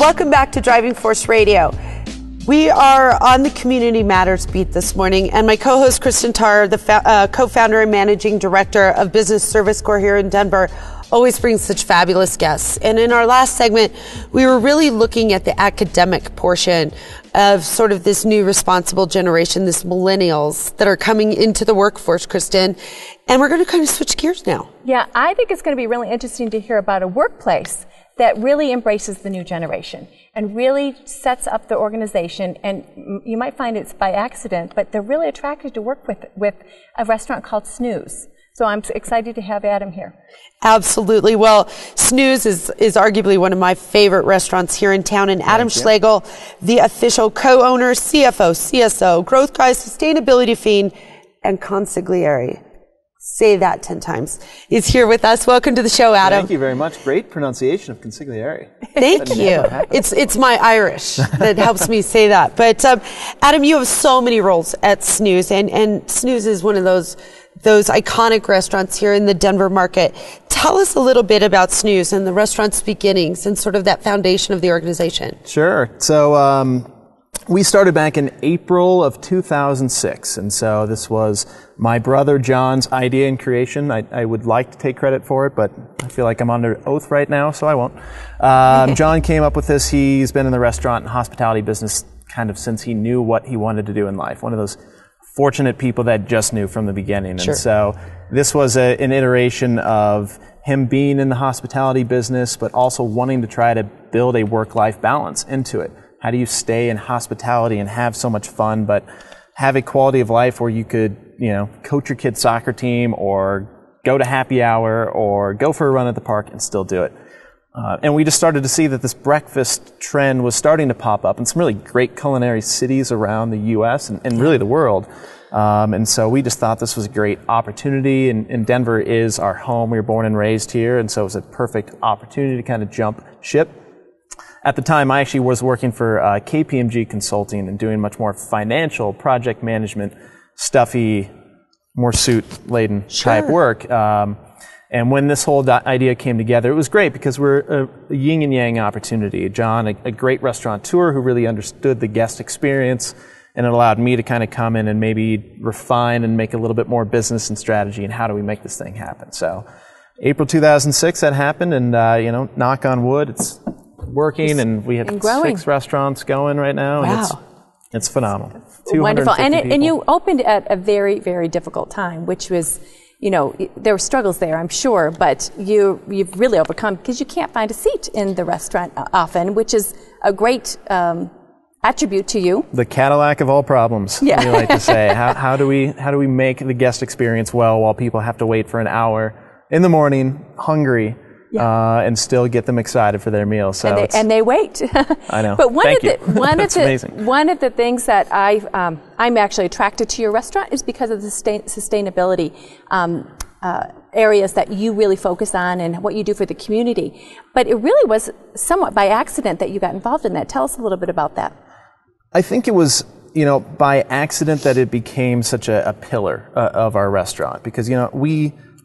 Welcome back to Driving Force Radio. We are on the Community Matters beat this morning, and my co-host Cristin Tarr, the co-founder and managing director of Business Service Corps here in Denver, always brings such fabulous guests. And in our last segment, we were really looking at the academic portion of sort of this new responsible generation, this millennials that are coming into the workforce, Cristin. And we're going to kind of switch gears now. Yeah, I think it's going to be really interesting to hear about a workplace that really embraces the new generation and really sets up the organization. And you might find it's by accident, but they're really attracted to work with a restaurant called Snooze. So I'm excited to have Adam here. Absolutely. Well, Snooze is arguably one of my favorite restaurants here in town. And Adam Schlegel, the official co-owner, CFO, CSO, growth guy, sustainability fiend, and consigliere. Say that 10 times. Is here with us. Welcome to the show, Adam. Thank you very much. Great pronunciation of consigliere. Thank you. It's my Irish that helps me say that. But Adam, you have so many roles at Snooze, and Snooze is one of those iconic restaurants here in the Denver market. Tell us a little bit about Snooze and the restaurant's beginnings and sort of that foundation of the organization. Sure. So we started back in April of 2006, and so this was my brother John's idea and creation. I would like to take credit for it, but I feel like I'm under oath right now, so I won't. John came up with this. He's been in the restaurant and hospitality business kind of since he knew what he wanted to do in life. One of those fortunate people that just knew from the beginning. Sure. And so this was an iteration of him being in the hospitality business, but also wanting to try to build a work-life balance into it. How do you stay in hospitality and have so much fun, but have a quality of life where you could, coach your kid's soccer team or go to happy hour or go for a run at the park and still do it. And we just started to see that this breakfast trend was starting to pop up in some really great culinary cities around the U.S. and really the world. And so we just thought this was a great opportunity. And Denver is our home. We were born and raised here. And so it was a perfect opportunity to kind of jump ship. At the time, I actually was working for KPMG Consulting and doing much more financial project management, stuffy, more suit-laden type work. And when this whole idea came together, it was great because we're a yin and yang opportunity. John, a great restaurateur who really understood the guest experience, and it allowed me to kind of come in and maybe refine and make a little bit more business and strategy and how do we make this thing happen. So April 2006, that happened, and knock on wood, it's working, and we have 6 restaurants going right now. Wow. And it's phenomenal. Wonderful. And you opened at a very, very difficult time, which was, there were struggles there, I'm sure, but you've really overcome because you can't find a seat in the restaurant often, which is a great attribute to you. The Cadillac of all problems, we like to say. How do we make the guest experience well while people have to wait for an hour in the morning, hungry, and still get them excited for their meal? So and they wait. I know. But one amazing. One of the things that I'm actually attracted to your restaurant is because of the sustainability areas that you really focus on and what you do for the community. But it really was somewhat by accident that you got involved in that. Tell us a little bit about that. I think it was, by accident that it became such a pillar of our restaurant because,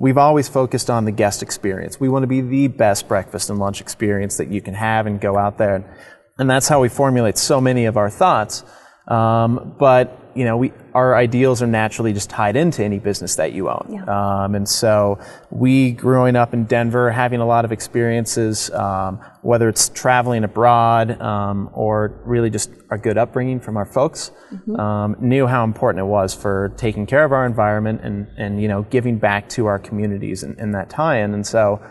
we've always focused on the guest experience. We want to be the best breakfast and lunch experience that you can have and go out there. And that's how we formulate so many of our thoughts. But, our ideals are naturally just tied into any business that you own. Yeah. And so we, growing up in Denver, having a lot of experiences, whether it's traveling abroad or really just our good upbringing from our folks, knew how important it was for taking care of our environment and giving back to our communities in that tie-in. And so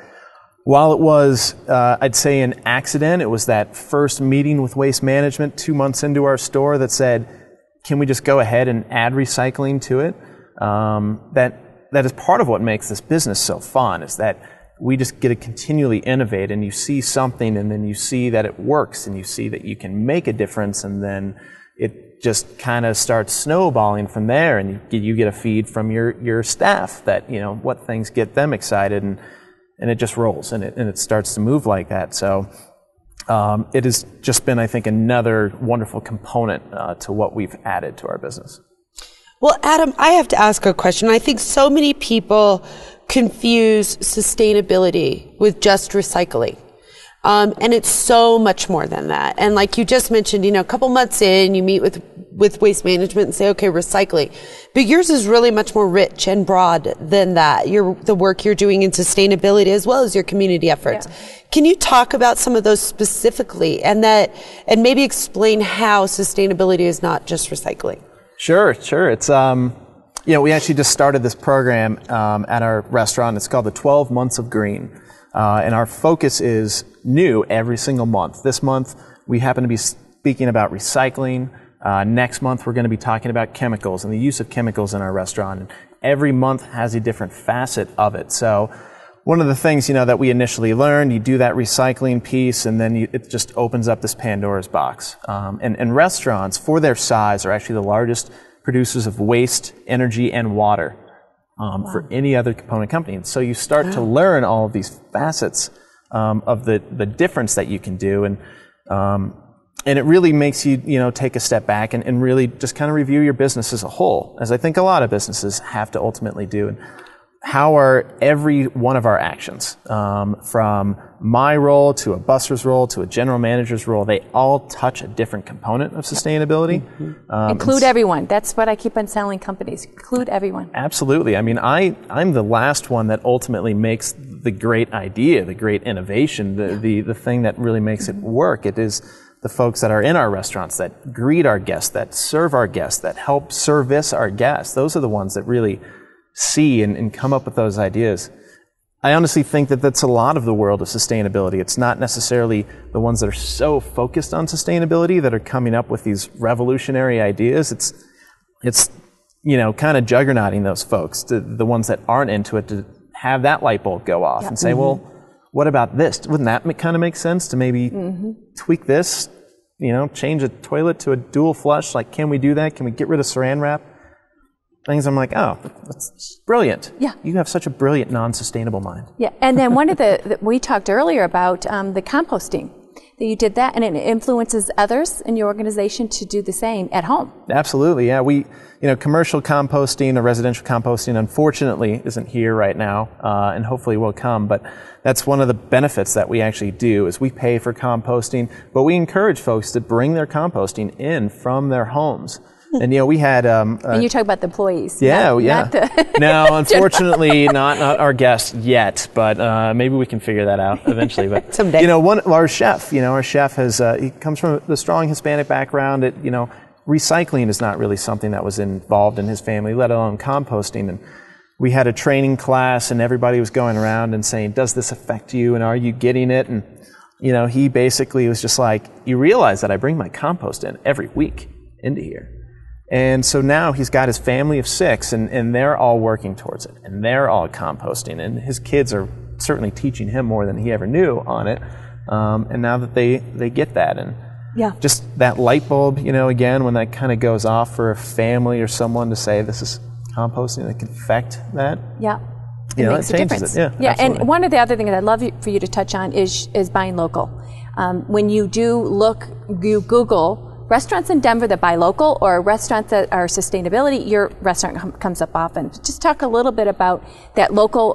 while it was, I'd say, an accident, it was that first meeting with Waste Management 2 months into our store that said, can we just go ahead and add recycling to it? That is part of what makes this business so fun, is that we just get to continually innovate, and you see something and then you see that it works and you see that you can make a difference, and then it just kind of starts snowballing from there, and you get a feed from your staff that, what things get them excited, and it just rolls and it starts to move like that. So it has just been, I think, another wonderful component to what we've added to our business. Well, Adam, I have to ask a question. I think so many people confuse sustainability with just recycling. And it's so much more than that. And like you just mentioned, a couple months in, you meet with waste management and say, okay, recycling. But yours is really much more rich and broad than that. The work you're doing in sustainability as well as your community efforts. Yeah. Can you talk about some of those specifically and maybe explain how sustainability is not just recycling? Sure. It's, we actually just started this program at our restaurant. It's called the 12 Months of Green. And our focus is new every single month. This month, we happen to be speaking about recycling. Next month, we're going to be talking about chemicals and the use of chemicals in our restaurant. And every month has a different facet of it. So one of the things, that we initially learned, you do that recycling piece, and then it just opens up this Pandora's box. And restaurants, for their size, are actually the largest producers of waste, energy, and water. For any other component company. And so you start to learn all of these facets of the difference that you can do. And it really makes you, take a step back and really just kind of review your business as a whole, as I think a lot of businesses have to ultimately do. And how are every one of our actions, from my role to a busser's role to a general manager's role, they all touch a different component of sustainability. Mm-hmm. Include everyone. That's what I keep on telling companies. Include everyone. Absolutely. I mean, I'm the last one that ultimately makes the great idea, the great innovation, the thing that really makes it work. It is the folks that are in our restaurants, that greet our guests, that serve our guests, that help service our guests. Those are the ones that really see and come up with those ideas. I honestly think that that's a lot of the world of sustainability. It's not necessarily the ones that are so focused on sustainability that are coming up with these revolutionary ideas. It's kind of juggernauting those folks, the ones that aren't into it, to have that light bulb go off and say, well, what about this? Wouldn't that kind of make sense to maybe tweak this, change a toilet to a dual flush? Like, can we do that? Can we get rid of saran wrap? Things I'm like, oh, that's brilliant. Yeah. You have such a brilliant, non-sustainable mind. Yeah, and then one of we talked earlier about the composting, that you did that, and it influences others in your organization to do the same at home. Absolutely, yeah. We, commercial composting or residential composting, unfortunately, isn't here right now, and hopefully will come, but that's one of the benefits that we actually do, is we pay for composting, but we encourage folks to bring their composting in from their homes. And we had and you talk about the employees. Yeah, not the no, unfortunately, not our guests yet, but maybe we can figure that out eventually. But someday, our chef has he comes from a strong Hispanic background. Recycling is not really something that was involved in his family, let alone composting. And we had a training class, and everybody was going around and saying, "Does this affect you? And are you getting it?" And he basically was just like, "You realize that I bring my compost in every week into here." And so now he's got his family of 6, and they're all working towards it, and they're all composting, and his kids are certainly teaching him more than he ever knew on it. And now that they get that, and just that light bulb, again, when that kind of goes off for a family or someone to say this is composting that can affect that. Yeah. It makes a difference. Yeah, and one of the other things I'd love for you to touch on is buying local. When you you Google restaurants in Denver that buy local or restaurants that are sustainability, your restaurant comes up often. Just talk a little bit about that local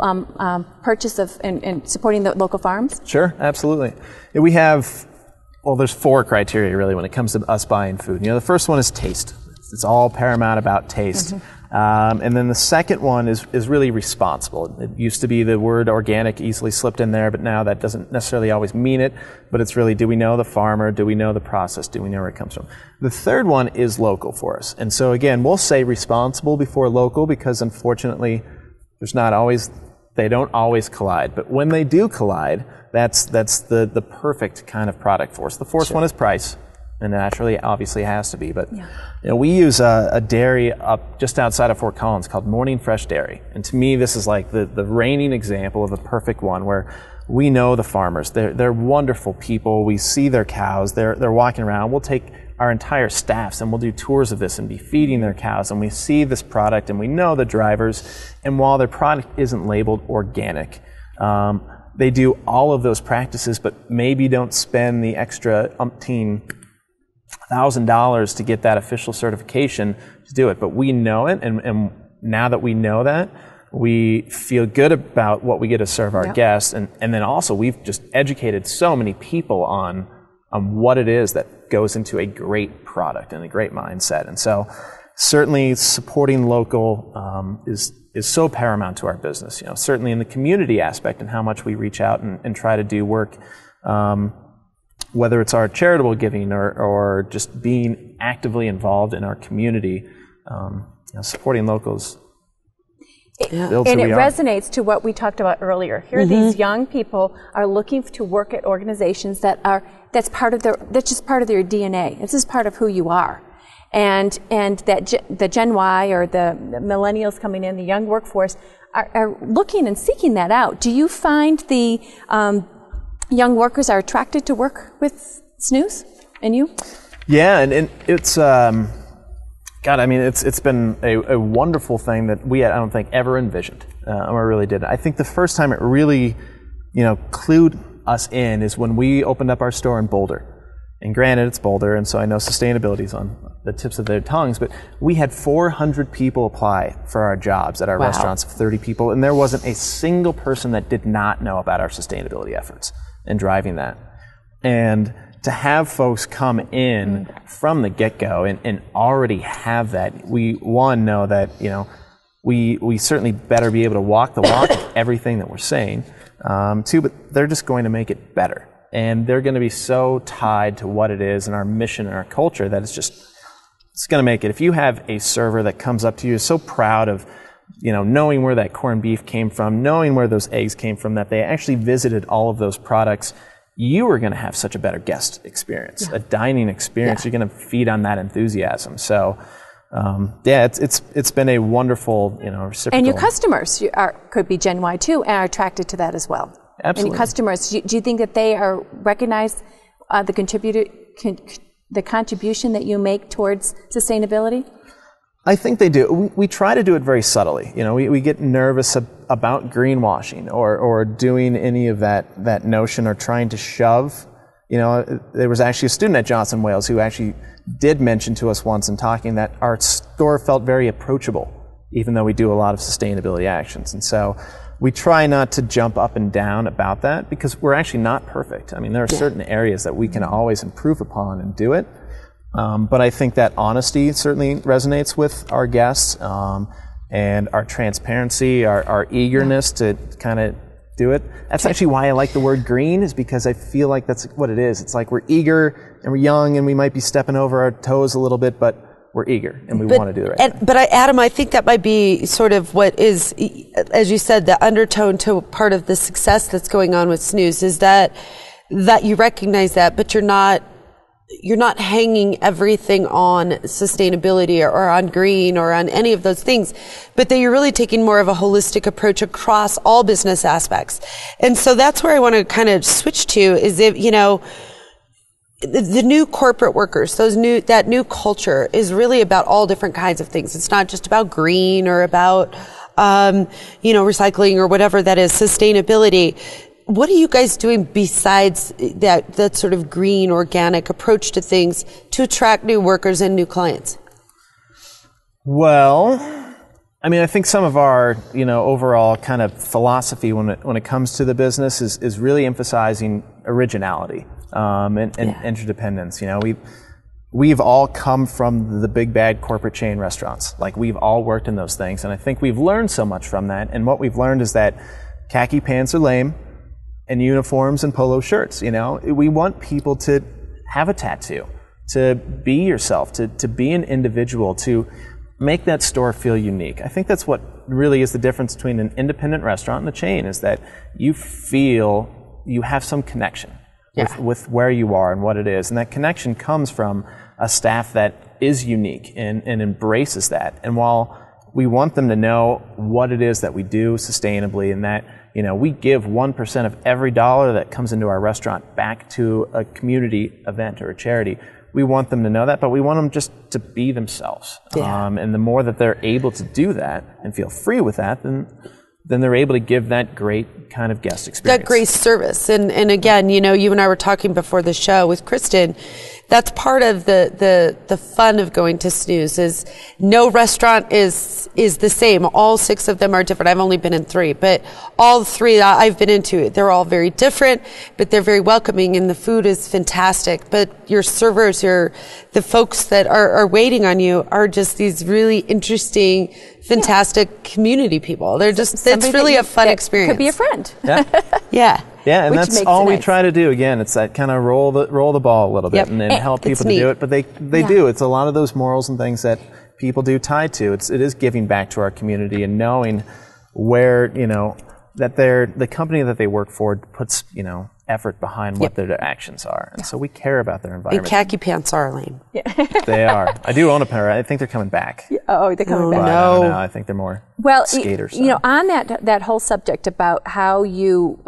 purchase of and supporting the local farms. Sure, absolutely. We have, there's 4 criteria really when it comes to us buying food. The first one is taste. It's all paramount about taste. And then the second one is really responsible. It used to be the word organic easily slipped in there, but now that doesn't necessarily always mean it. But it's really, do we know the farmer? Do we know the process? Do we know where it comes from? The third one is local for us. And so again, we'll say responsible before local because unfortunately they don't always collide. But when they do collide, that's the perfect kind of product for us. The fourth one is price. And naturally, obviously, it has to be. But we use a dairy up just outside of Fort Collins called Morning Fresh Dairy. And to me, this is like the reigning example of a perfect one where we know the farmers. They're wonderful people. We see their cows. They're walking around. We'll take our entire staffs and we'll do tours of this and be feeding their cows. And we see this product and we know the drivers. And while their product isn't labeled organic, they do all of those practices, but maybe don't spend the extra $1,000 to get that official certification to do it. But we know it, and now that we know that, We feel good about what we get to serve our guests, and then also we've just educated so many people on what it is that goes into a great product and a great mindset. And so certainly supporting local is so paramount to our business. You know, certainly in the community aspect and how much we reach out and try to do work, whether it's our charitable giving or just being actively involved in our community, supporting locals. And it resonates to what we talked about earlier. Here, these young people are looking to work at organizations that's just part of their DNA. This is part of who you are. And that the Gen Y or the millennials coming in, the young workforce, are looking and seeking that out. Do you find the young workers are attracted to work with Snooze and you? Yeah, and it's God, I mean, it's been a wonderful thing that I don't think ever envisioned, or really did. I think the first time it really, clued us in is when we opened up our store in Boulder. And granted, it's Boulder, and so I know sustainability is on the tips of their tongues, but we had 400 people apply for our jobs at our restaurants of 30 people, and there wasn't a single person that did not know about our sustainability efforts and driving that. And to have folks come in from the get-go and already have that, we, one, know that, we certainly better be able to walk the walk of everything that we're saying. Two, but they're just going to make it better. And they're going to be so tied to what it is and our mission and our culture that it's going to make it. If you have a server that comes up to you, is so proud of, knowing where that corned beef came from, knowing where those eggs came from, that they actually visited all of those products, you are going to have such a better guest experience, a dining experience. You're going to feed on that enthusiasm. So, it's been a wonderful, reciprocal. And your customers could be Gen Y too, and are attracted to that as well. Absolutely. And your customers, do you think that they recognize the contribution that you make towards sustainability? I think they do. We try to do it very subtly. We get nervous about greenwashing or doing any of that notion or trying to shove. There was actually a student at Johnson Wales who actually did mention to us once in talking that our store felt very approachable, even though we do a lot of sustainability actions. And so we try not to jump up and down about that because we're actually not perfect. I mean, there are certain areas that we can always improve upon and do it. But I think that honesty certainly resonates with our guests, and our transparency, our eagerness to kind of do it. That's actually why I like the word green, is because I feel like that's what it is. It's like we're eager and we're young and we might be stepping over our toes a little bit, but we're eager and we want to do the right thing. But Adam, I think that might be sort of what is, as you said, the undertone to part of the success that's going on with Snooze is that you recognize that, but you're not hanging everything on sustainability or on green or on any of those things, but that you're really taking more of a holistic approach across all business aspects. And so that's where I want to kind of switch to is if, the new corporate workers, that new culture is really about all different kinds of things. It's not just about green or about, recycling or whatever that is, sustainability. What are you guys doing besides that sort of green, organic approach to things to attract new workers and new clients? Well, I mean, I think some of our, overall kind of philosophy when it comes to the business is really emphasizing originality and interdependence. We've all come from the big bad corporate chain restaurants. Like, we've all worked in those things, and I think we've learned so much from that. And what we've learned is that khaki pants are lame, and uniforms and polo shirts. We want people to have a tattoo, to be yourself, to be an individual, to make that store feel unique. I think that's what really is the difference between an independent restaurant and a chain, is that you feel you have some connection with where you are and what it is. And that connection comes from a staff that is unique and embraces that. And while we want them to know what it is that we do sustainably, and that we give 1% of every dollar that comes into our restaurant back to a community event or a charity. We want them to know that, but we want them just to be themselves. And the more that they're able to do that and feel free with that, then they're able to give that great kind of guest experience. That great service. And again, you and I were talking before the show with Cristin, that's part of the fun of going to Snooze is no restaurant is the same. All 6 of them are different. I've only been in 3, but all 3 that I've been into, they're all very different, but they're very welcoming, and the food is fantastic. But your servers, the folks that are waiting on you are just these really interesting, fantastic community people. They're just, it's really a fun experience. Could be a friend. Yeah. Yeah. Yeah, and that's all we nice. try to do. Again, it's that kind of roll the ball a little bit and help people to do it. But they do. It's a lot of those morals and things that people do tied to. It is giving back to our community and knowing where, that the company that they work for puts, effort behind what their actions are. And so we care about their environment. And khaki pants are lame. They are. I do own a pair. I think they're coming back. Oh, they're coming back. I don't know. I think they're more skaters. On that whole subject about how you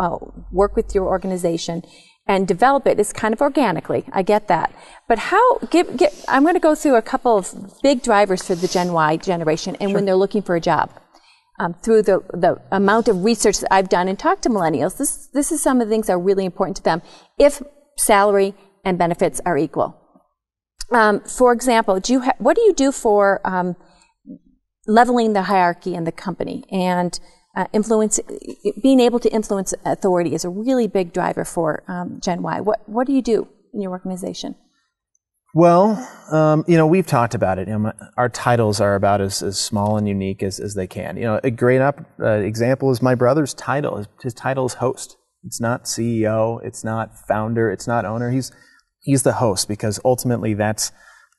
work with your organization and develop it is kind of organically. I get that. But I'm going to go through a couple of big drivers for the Gen Y generation and when they're looking for a job. Through the amount of research that I've done and talked to millennials, this is some of the things that are really important to them if salary and benefits are equal. For example, what do you do for leveling the hierarchy in the company and being able to influence authority is a really big driver for Gen Y. What do you do in your organization? Well, we've talked about it. Our titles are about as small and unique as they can. A great example is my brother's title. His title is host. It's not CEO. It's not founder. It's not owner. He's the host because ultimately that's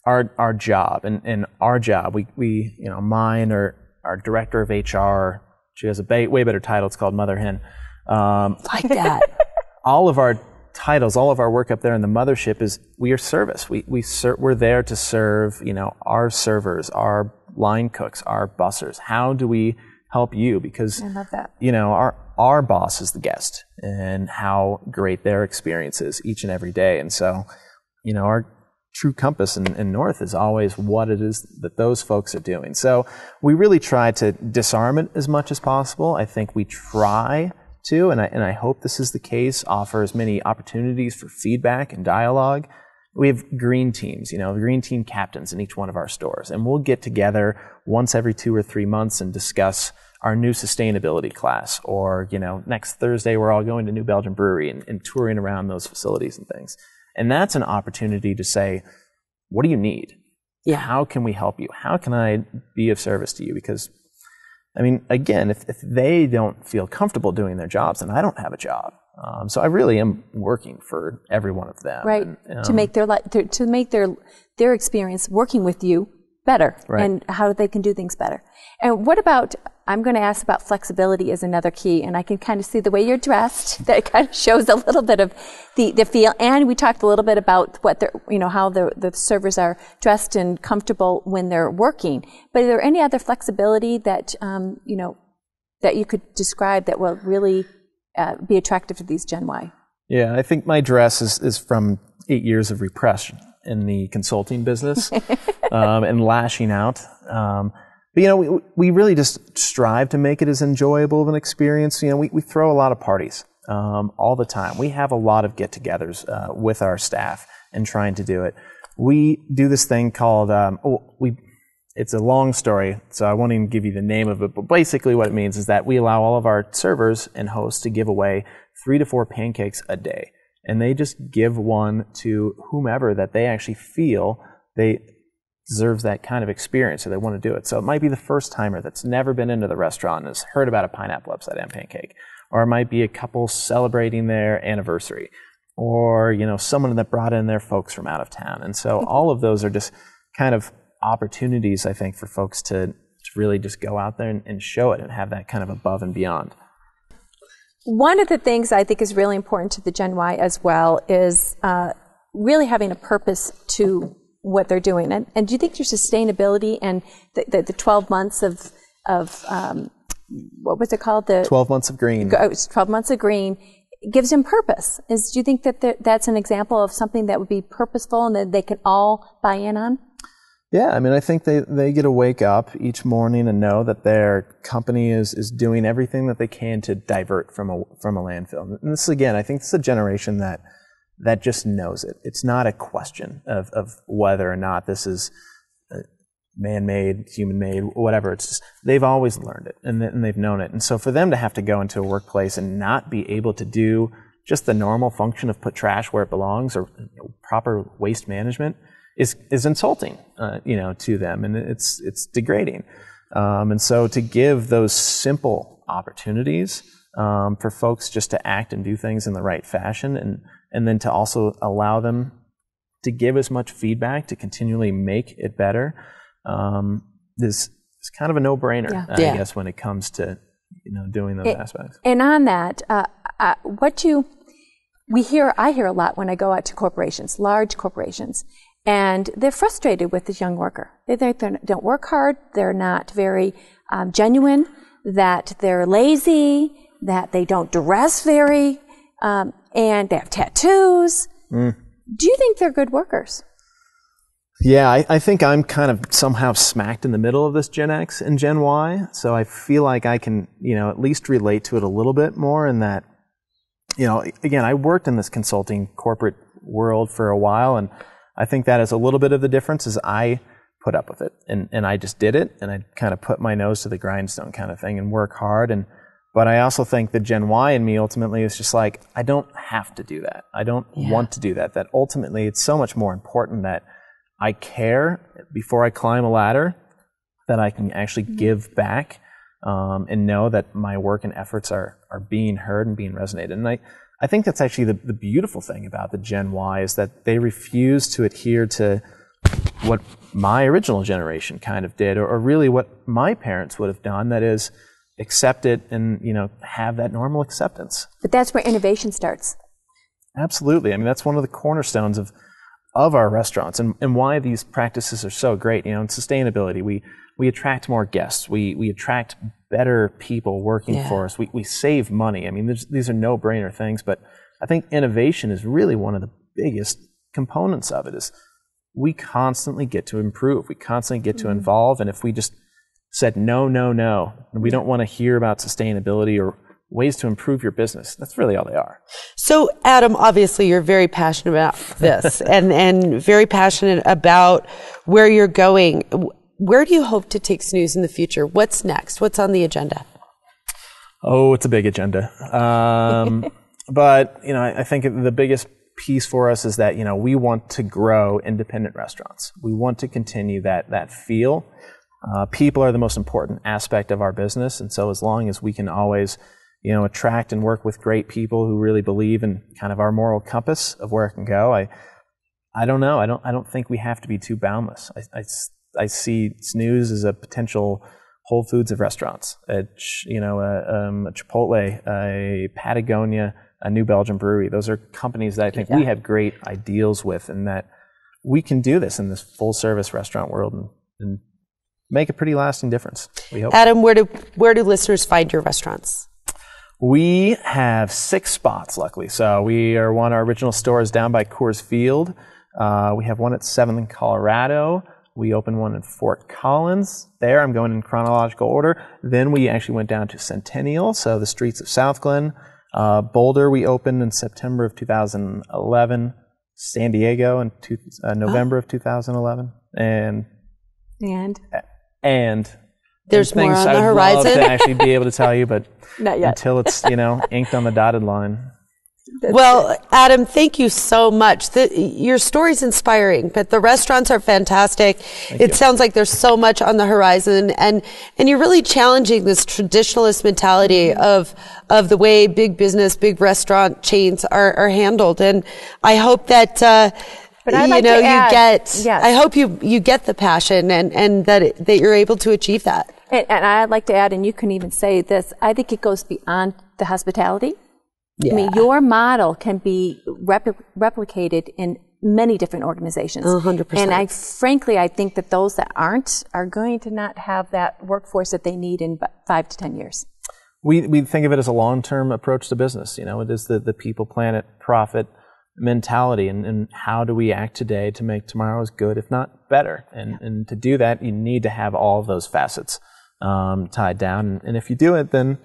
our job. And our job, we mine or our director of HR, she has a way better title. It's called Mother Hen. Like that. All of our titles, all of our work up there in the mothership is we are service. We're there to serve, our servers, our line cooks, our bussers. How do we help you? Because I love that. Our boss is the guest and how great their experience is each and every day. And so, our true compass in North is always what it is that those folks are doing. So we really try to disarm it as much as possible. I think we try to, and I hope this is the case, offer as many opportunities for feedback and dialogue. We have green teams, green team captains in each one of our stores, and we'll get together once every 2 or 3 months and discuss our new sustainability class, or, next Thursday we're all going to New Belgium Brewery and touring around those facilities and things. And that's an opportunity to say, what do you need? Yeah. How can we help you? How can I be of service to you? Because again, if they don't feel comfortable doing their jobs, then I don't have a job. So I really am working for every one of them. Right. And, to make their experience working with you better, right. And how they can do things better. And what about, I'm going to ask about flexibility is another key, and I can kind of see the way you're dressed, that kind of shows a little bit of the feel. And we talked a little bit about what how the servers are dressed and comfortable when they're working. But are there any other flexibility that, that you could describe that will really be attractive to these Gen Y? Yeah, I think my dress is from 8 years of repression in the consulting business and lashing out. But, we really just strive to make it as enjoyable of an experience. We throw a lot of parties all the time. We have a lot of get-togethers with our staff and trying to do it. We do this thing called, it's a long story, so I won't even give you the name of it, but basically what it means is that we allow all of our servers and hosts to give away 3 to 4 pancakes a day. And they just give one to whomever that they actually feel they deserves that kind of experience, so they want to do it. So it might be the first timer that's never been into the restaurant and has heard about a pineapple upside down pancake. Or it might be a couple celebrating their anniversary. Or, someone that brought in their folks from out of town. And so all of those are just kind of opportunities, I think, for folks to really just go out there and show it and have that kind of above and beyond. One of the things I think is really important to the Gen Y as well is really having a purpose to what they're doing. And do you think your sustainability and the 12 months of what was it called? 12 months of green. 12 months of green gives them purpose. Do you think that that's an example of something that would be purposeful and that they can all buy in on? Yeah, I think they get to wake up each morning and know that their company is doing everything that they can to divert from a landfill. And this, again, I think this is a generation that that just knows it. It's not a question of whether or not this is man-made, human-made, whatever. It's just, they've always learned it and they've known it. And so for them to have to go into a workplace and not be able to do just the normal function of put trash where it belongs or proper waste management is insulting, to them, and it's degrading. And so to give those simple opportunities for folks just to act and do things in the right fashion, and then to also allow them to give as much feedback to continually make it better, is kind of a no-brainer, I guess, when it comes to doing those aspects. And on that, I hear a lot when I go out to corporations, large corporations, and they're frustrated with this young worker. They don't work hard, they're not very genuine, that they're lazy, that they don't dress very, and they have tattoos. Do you think they're good workers? Yeah, I think I'm kind of somehow smacked in the middle of this Gen X and Gen Y, so I feel like I can, at least relate to it a little bit more in that, again, I worked in this consulting corporate world for a while, and I think that is a little bit of the difference is I put up with it, and I just did it, and I kind of put my nose to the grindstone kind of thing and work hard, but I also think the Gen Y in me ultimately is just like, I don't have to do that. I don't want to do that. That ultimately it's so much more important that I care before I climb a ladder, that I can actually give back and know that my work and efforts are being heard and being resonated. And I think that's actually the beautiful thing about the Gen Y is that they refuse to adhere to what my original generation kind of did, or really what my parents would have done, that is accept it and, have that normal acceptance. But that's where innovation starts. Absolutely. I mean, that's one of the cornerstones of our restaurants and why these practices are so great. In sustainability, we attract more guests. We attract better people working for us. We save money. I mean, these are no-brainer things, but I think innovation is really one of the biggest components of it. Is we constantly get to improve. We constantly get to evolve. And if we just said no, and we don't want to hear about sustainability or ways to improve your business, that's really all they are. So, Adam, obviously you're very passionate about this and very passionate about where you're going. Where do you hope to take Snooze in the future? What's next? What's on the agenda? Oh, it's a big agenda. But, I think the biggest piece for us is that, we want to grow independent restaurants. We want to continue that feel. People are the most important aspect of our business. And so as long as we can always attract and work with great people who really believe in kind of our moral compass of where it can go, I don't know. I don't think we have to be too boundless. I see Snooze as a potential Whole Foods of restaurants. A Chipotle, a Patagonia, a New Belgium Brewery. Those are companies that I think we have great ideals with, and that we can do this in this full service restaurant world and make a pretty lasting difference, we hope. Adam, where do listeners find your restaurants? We have 6 spots, luckily. So our original store is down by Coors Field. We have one at 7th in Colorado. We opened one in Fort Collins. There, I'm going in chronological order. Then we actually went down to Centennial, so the streets of South Glen. Boulder, we opened in September of 2011. San Diego in November of 2011. And there's more on the horizon. I'd love to actually be able to tell you, but not yet. Until it's inked on the dotted line. Well, Adam, thank you so much. Your story's inspiring, but the restaurants are fantastic. It sounds like there's so much on the horizon, and you're really challenging this traditionalist mentality of the way big business, big restaurant chains are handled. And I hope that but I'd like to add, I hope you get the passion and that you're able to achieve that. And I'd like to add, and you can even say this, I think it goes beyond the hospitality. Yeah. I mean, your model can be replicated in many different organizations. 100%. And I think that those that aren't are going to not have that workforce that they need in 5 to 10 years. We think of it as a long-term approach to business. It is the people, planet, profit mentality, and how do we act today to make tomorrow as good, if not better. And to do that, you need to have all of those facets tied down. And if you do it, then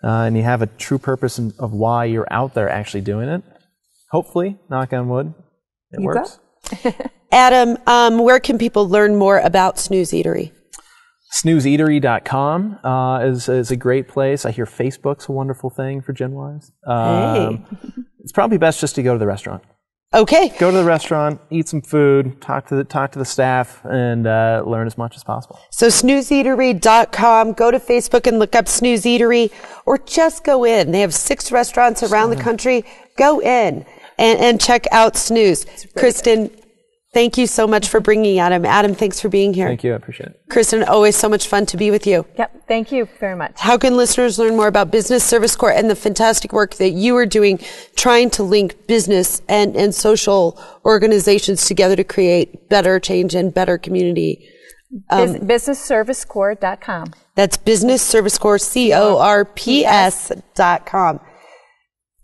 and you have a true purpose of why you're out there actually doing it, hopefully, knock on wood, it works. Adam, where can people learn more about Snooze Eatery? SnoozeEatery.com is a great place. I hear Facebook's a wonderful thing for Gen Ys. It's probably best just to go to the restaurant. Okay. Go to the restaurant, eat some food, talk to the staff, and learn as much as possible. So SnoozeEatery.com. Go to Facebook and look up Snooze Eatery, or just go in. They have 6 restaurants around the country. Go in and check out Snooze. Cristin, thank you so much for bringing Adam. Adam, thanks for being here. Thank you. I appreciate it. Cristin, always so much fun to be with you. Yep. Thank you very much. How can listeners learn more about Business Service Corps and the fantastic work that you are doing trying to link business and social organizations together to create better change and better community? BusinessServiceCorps.com. That's BusinessServiceCorps.com.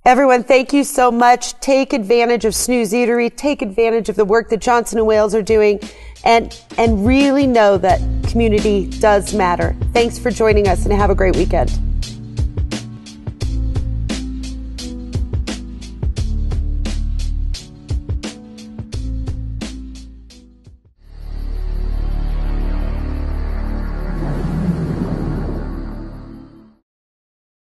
Everyone, thank you so much. Take advantage of Snooze Eatery. Take advantage of the work that Johnson & Wales are doing, and really know that community does matter. Thanks for joining us, and have a great weekend.